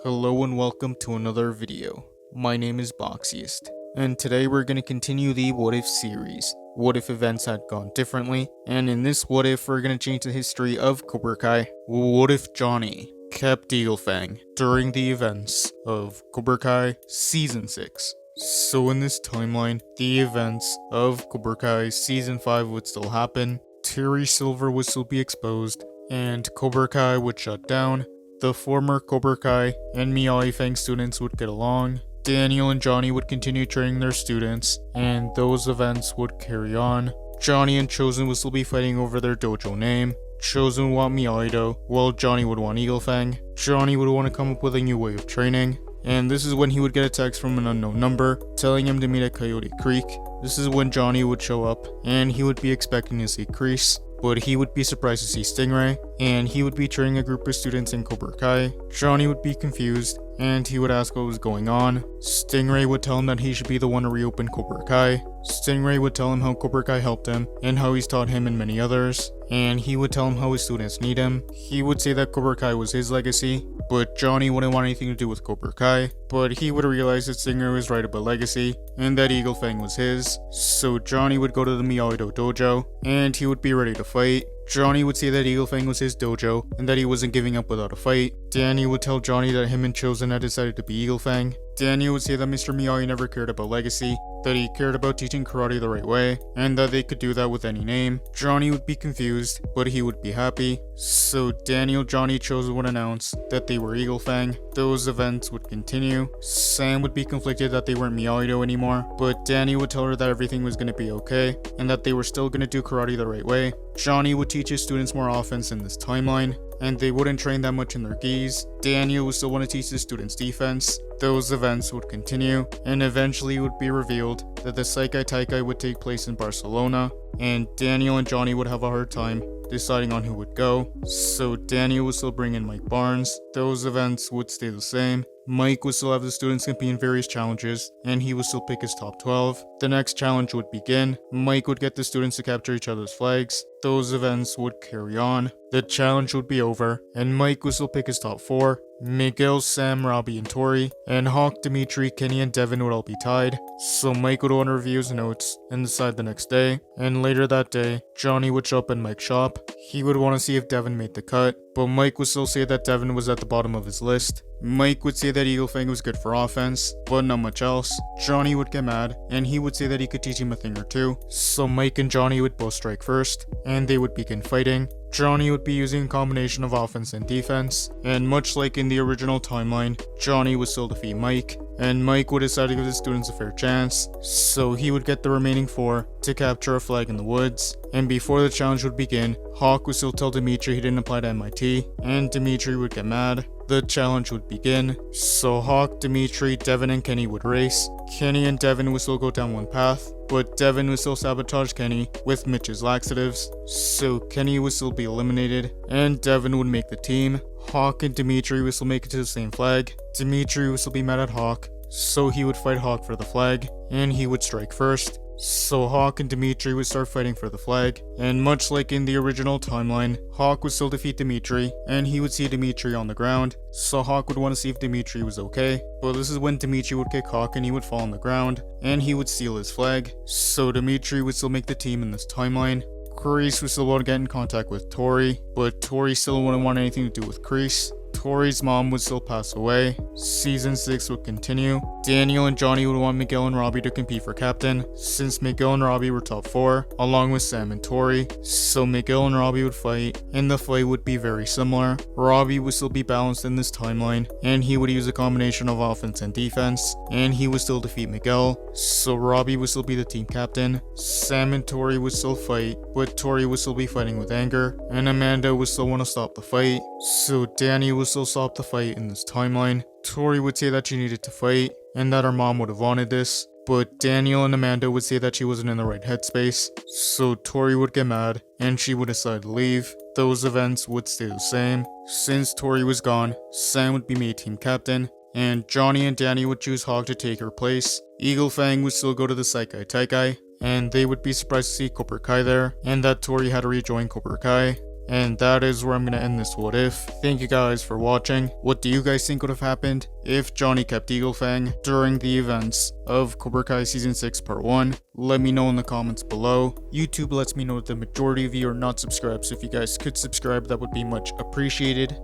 Hello and welcome to another video. My name is Boxiest, and today we're going to continue the What If series. What if events had gone differently? And in this What If, we're going to change the history of Cobra Kai. What if Johnny kept Fang during the events of Cobra Kai Season 6? So in this timeline, the events of Cobra Kai Season 5 would still happen, Terry Silver would still be exposed, and Cobra Kai would shut down. The former Cobra Kai and Miyagi Fang students would get along. Daniel and Johnny would continue training their students, and those events would carry on. Johnny and Chosen would still be fighting over their dojo name. Chosen would want Miyagi, while Johnny would want Eagle Fang. Johnny would want to come up with a new way of training. And this is when he would get a text from an unknown number telling him to meet at Coyote Creek. This is when Johnny would show up, and he would be expecting to see Kreese. But he would be surprised to see Stingray, and he would be training a group of students in Cobra Kai. Johnny would be confused, and he would ask what was going on. Stingray would tell him that he should be the one to reopen Cobra Kai. Stingray would tell him how Cobra Kai helped him, and how he's taught him and many others. And he would tell him how his students need him. He would say that Cobra Kai was his legacy, but Johnny wouldn't want anything to do with Cobra Kai. But he would realize that Stingray was right about legacy, and that Eagle Fang was his. So Johnny would go to the Miyagi dojo, and he would be ready to fight. Johnny would say that Eagle Fang was his dojo, and that he wasn't giving up without a fight. Danny would tell Johnny that him and Chosen had decided to be Eagle Fang. Danny would say that Mr. Miyagi never cared about legacy, that he cared about teaching karate the right way, and that they could do that with any name. Johnny would be confused, but he would be happy. So Daniel, Johnny, Chosen would announce that they were Eagle Fang. Those events would continue. Sam would be conflicted that they weren't Miyagi anymore, but Danny would tell her that everything was going to be okay, and that they were still going to do karate the right way. Johnny would teach his students more offense in this timeline, and they wouldn't train that much in their gis. Daniel would still want to teach his students defense. Those events would continue, and eventually it would be revealed that the Seikai Taikai would take place in Barcelona, and Daniel and Johnny would have a hard time deciding on who would go. So Daniel would still bring in Mike Barnes. Those events would stay the same. Mike would still have the students compete in various challenges, and he would still pick his top 12. The next challenge would begin. Mike would get the students to capture each other's flags. Those events would carry on. The challenge would be over, and Mike would still pick his top 4. Miguel, Sam, Robbie, and Tori, and Hawk, Dimitri, Kenny, and Devin would all be tied. So Mike would want to review his notes and decide the next day. And later that day, Johnny would show up in Mike's shop. He would want to see if Devin made the cut, but Mike would still say that Devin was at the bottom of his list. Mike would say that Eagle Fang was good for offense, but not much else. Johnny would get mad, and he would say that he could teach him a thing or two. So Mike and Johnny would both strike first, and they would begin fighting. Johnny would be using a combination of offense and defense, and much like in the original timeline, Johnny would still defeat Mike, and Mike would decide to give his students a fair chance, so he would get the remaining 4 to capture a flag in the woods. And before the challenge would begin, Hawk would still tell Dimitri he didn't apply to MIT, and Dimitri would get mad. The challenge would begin, so Hawk, Dimitri, Devin, and Kenny would race. Kenny and Devin would still go down one path, but Devin would still sabotage Kenny with Mitch's laxatives, so Kenny would still be eliminated, and Devin would make the team. Hawk and Dimitri would still make it to the same flag. Dimitri would still be mad at Hawk, so he would fight Hawk for the flag, and he would strike first. So Hawk and Dimitri would start fighting for the flag, and much like in the original timeline, Hawk would still defeat Dimitri, and he would see Dimitri on the ground, so Hawk would want to see if Dimitri was okay, but this is when Dimitri would kick Hawk and he would fall on the ground, and he would steal his flag, so Dimitri would still make the team in this timeline. Kreese would still want to get in contact with Tori, but Tori still wouldn't want anything to do with Kreese. Tori's mom would still pass away. Season 6 would continue. Daniel and Johnny would want Miguel and Robbie to compete for captain, since Miguel and Robbie were top 4, along with Sam and Tori. So Miguel and Robbie would fight, and the fight would be very similar. Robbie would still be balanced in this timeline, and he would use a combination of offense and defense, and he would still defeat Miguel. So Robbie would still be the team captain. Sam and Tori would still fight, but Tori would still be fighting with anger, and Amanda would still want to stop the fight. So Danny would still stop the fight in this timeline. Tori would say that she needed to fight, and that her mom would have wanted this, but Daniel and Amanda would say that she wasn't in the right headspace, so Tori would get mad, and she would decide to leave. Those events would stay the same. Since Tori was gone, Sam would be made team captain, and Johnny and Danny would choose Hawk to take her place. Eagle Fang would still go to the Seikai Taikai, and they would be surprised to see Cobra Kai there, and that Tori had to rejoin Cobra Kai. And that is where I'm gonna end this what if. Thank you guys for watching. What do you guys think would have happened if Johnny kept Eagle Fang during the events of Cobra Kai Season 6 Part 1? Let me know in the comments below. YouTube lets me know that the majority of you are not subscribed, so if you guys could subscribe, that would be much appreciated.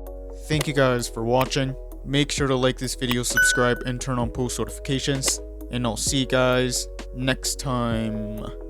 Thank you guys for watching. Make sure to like this video, subscribe, and turn on post notifications. And I'll see you guys next time.